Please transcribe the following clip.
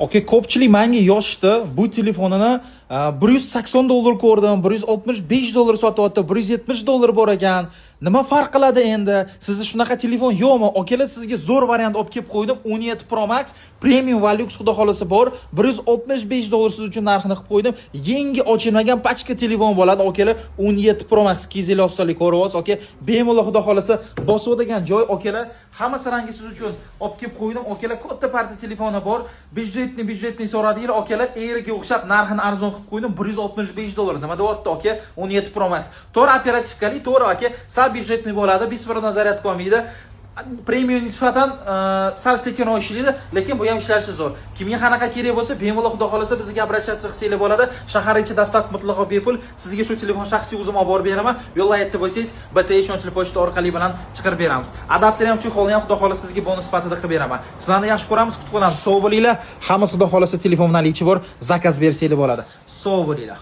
Okey, ko'pchilik menga yoshda bu telefonini $180 ko'rdim, $165 sotyapti, $170 bor ekan. Nima farq qiladi endi? Sizda shunaqa telefon yo'qmi? Okalar, sizga zo'r variant olib kelib qo'ydim. 17 Pro Max Premium va Lux xudo xolasa bor. $165 siz uchun narxini qilib qo'ydim. Yangi ochilmagan pachka telefon bo'ladi. Okalar, 17 Pro Max kizil ostalik ko'ryapsiz. Okay, bemalol xudo xolasa bosadigan joy. Okalar, hammasi rangi siz uchun olib kelib qo'ydim. Okalar, katta parta telefoni bor. Byudjetni so'radinglar. Okalar, Airga o'xshab narxini arzon qilib qo'ydim. $165. Nima deyapti? Okay, 17 Pro Max. To'g'ri operativkali, to'g'ri aka. Sal byudjetni bo'ladi, bismillah zaryadka olmaydi. Premium nisbatan sal sekinroq ishlaydi, lekin bu ham ishlashi zo'r. Kimga qanaqa kerak bo'lsa, bemalol xudo xolasa bizga обращаться qilsanglar bo'ladi. Shahar ichi dastlab mutlaqo bepul. Sizga shu telefon shaxsiy o'zim olib borib beraman. Yo'llayapti bo'lsangiz, BT ishonchli pochta orqali bilan chiqarib beramiz. Adapter ham chexolni ham xudo xolasa sizga bonus sifatida qilib beraman. Sizlarni yaxshi ko'ramiz, kutib qolamiz. Sog' bo'linglar. Hammasi xudo xolasa telefon bilan ichi bor, zakaz bersanglar bo'ladi. Sog' bo'linglar.